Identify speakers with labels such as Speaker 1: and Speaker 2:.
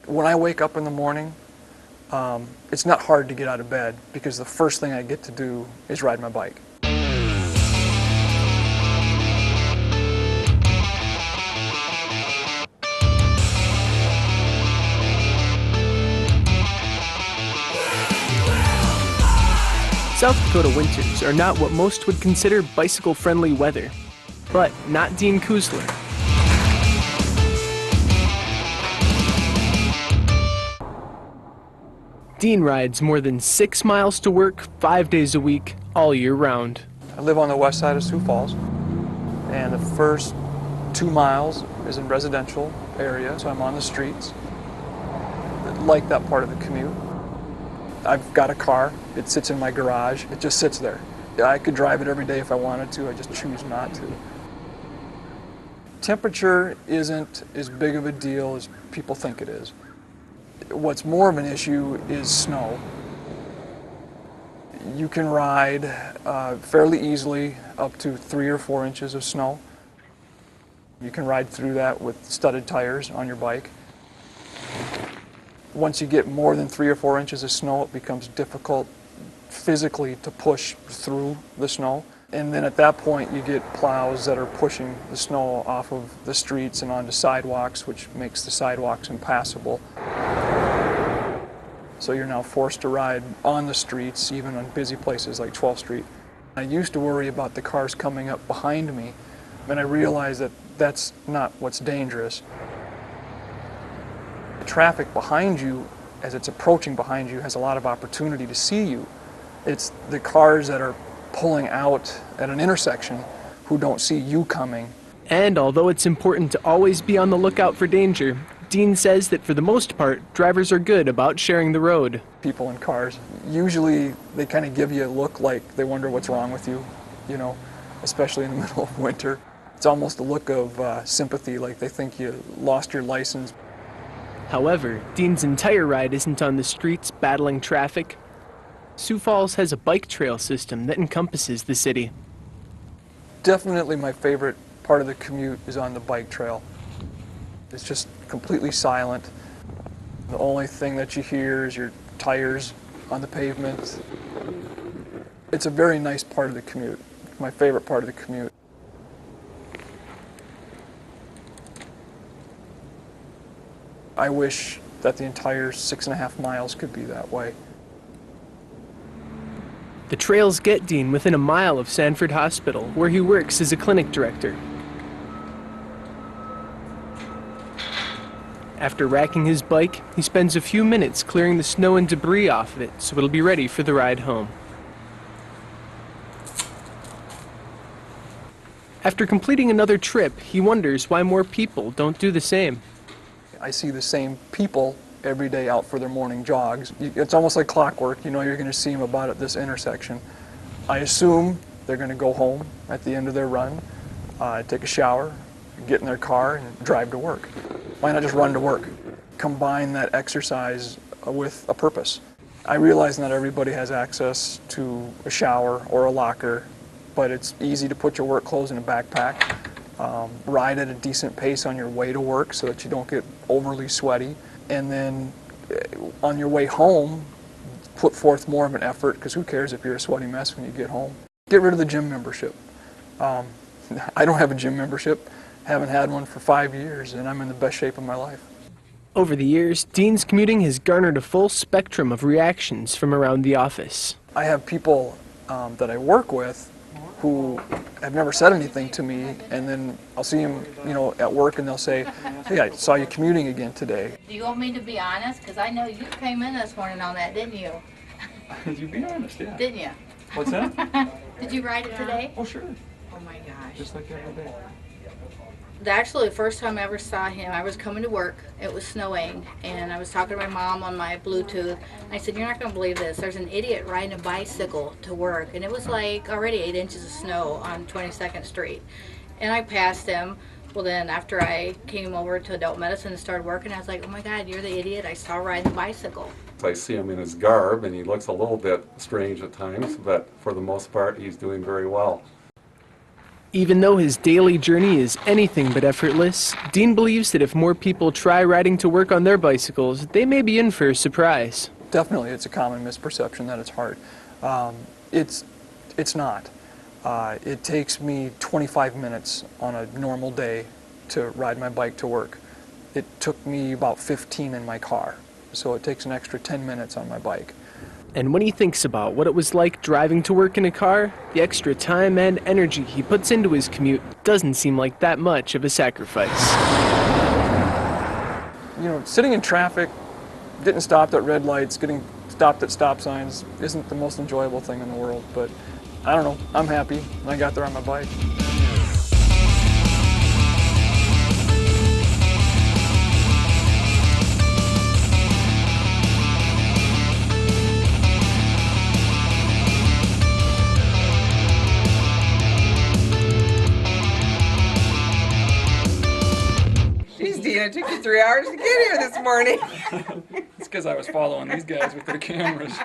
Speaker 1: When I wake up in the morning, it's not hard to get out of bed because the first thing I get to do is ride my bike.
Speaker 2: South Dakota winters are not what most would consider bicycle-friendly weather, but not Dean Kuzler. Dean rides more than 6 miles to work 5 days a week, all year round.
Speaker 1: I live on the west side of Sioux Falls, and the first 2 miles is in residential area, so I'm on the streets. I like that part of the commute. I've got a car, it sits in my garage, it just sits there. I could drive it every day if I wanted to, I just choose not to. Temperature isn't as big of a deal as people think it is. What's more of an issue is snow. You can ride fairly easily up to 3 or 4 inches of snow. You can ride through that with studded tires on your bike. Once you get more than 3 or 4 inches of snow, it becomes difficult physically to push through the snow. And then at that point, you get plows that are pushing the snow off of the streets and onto sidewalks, which makes the sidewalks impassable. So you're now forced to ride on the streets, even on busy places like 12th Street. I used to worry about the cars coming up behind me, and I realized that that's not what's dangerous. The traffic behind you, as it's approaching behind you, has a lot of opportunity to see you. It's the cars that are pulling out at an intersection who don't see you coming.
Speaker 2: And although it's important to always be on the lookout for danger, Dean says that for the most part, drivers are good about sharing the road.
Speaker 1: People in cars, usually they kind of give you a look like they wonder what's wrong with you, you know, especially in the middle of winter. It's almost a look of sympathy, like they think you lost your license.
Speaker 2: However, Dean's entire ride isn't on the streets battling traffic. Sioux Falls has a bike trail system that encompasses the city.
Speaker 1: Definitely my favorite part of the commute is on the bike trail. It's just completely silent. The only thing that you hear is your tires on the pavement. It's a very nice part of the commute, my favorite part of the commute. I wish that the entire 6.5 miles could be that way.
Speaker 2: The trails get Dean within a mile of Sanford Hospital, where he works as a clinic director. After racking his bike, he spends a few minutes clearing the snow and debris off of it so it'll be ready for the ride home. After completing another trip, he wonders why more people don't do the same.
Speaker 1: I see the same people every day out for their morning jogs. It's almost like clockwork. You know you're going to see them about at this intersection. I assume they're going to go home at the end of their run, take a shower, get in their car, and drive to work. Why not just run to work? Combine that exercise with a purpose. I realize not everybody has access to a shower or a locker, but it's easy to put your work clothes in a backpack. Ride at a decent pace on your way to work so that you don't get overly sweaty. And then on your way home, put forth more of an effort, because who cares if you're a sweaty mess when you get home. Get rid of the gym membership. I don't have a gym membership. Haven't had one for 5 years, and I'm in the best shape of my life.
Speaker 2: Over the years, Dean's commuting has garnered a full spectrum of reactions from around the office.
Speaker 1: I have people that I work with who have never said anything to me, and then I'll see them, you know, at work, and they'll say, "Hey, I saw you commuting again today."
Speaker 3: Do you want me to be honest? Because I know you came in this morning on that, didn't you?
Speaker 1: Did you be honest? Yeah.
Speaker 3: Didn't you?
Speaker 1: What's that?
Speaker 3: Did you ride it today?
Speaker 1: Oh, sure.
Speaker 3: Oh my gosh.
Speaker 1: Just like every day.
Speaker 3: Actually, the first time I ever saw him, I was coming to work. It was snowing, and I was talking to my mom on my Bluetooth. And I said, "You're not going to believe this. There's an idiot riding a bicycle to work." And it was like already 8 inches of snow on 22nd Street. And I passed him. Well, then after I came over to adult medicine and started working, I was like, "Oh my God, you're the idiot I saw riding the bicycle."
Speaker 4: I see him in his garb, and he looks a little bit strange at times, but for the most part, he's doing very well.
Speaker 2: Even though his daily journey is anything but effortless, Dean believes that if more people try riding to work on their bicycles, they may be in for a surprise.
Speaker 1: Definitely, it's a common misperception that it's hard. It's not. It takes me 25 minutes on a normal day to ride my bike to work. It took me about 15 in my car, so it takes an extra 10 minutes on my bike.
Speaker 2: And when he thinks about what it was like driving to work in a car, the extra time and energy he puts into his commute doesn't seem like that much of a sacrifice.
Speaker 1: You know, sitting in traffic, getting stopped at red lights, getting stopped at stop signs isn't the most enjoyable thing in the world, but I don't know, I'm happy, and I got there on my bike.
Speaker 5: Jeez, Dean, it took you 3 hours to get here this morning.
Speaker 1: It's because I was following these guys with their cameras.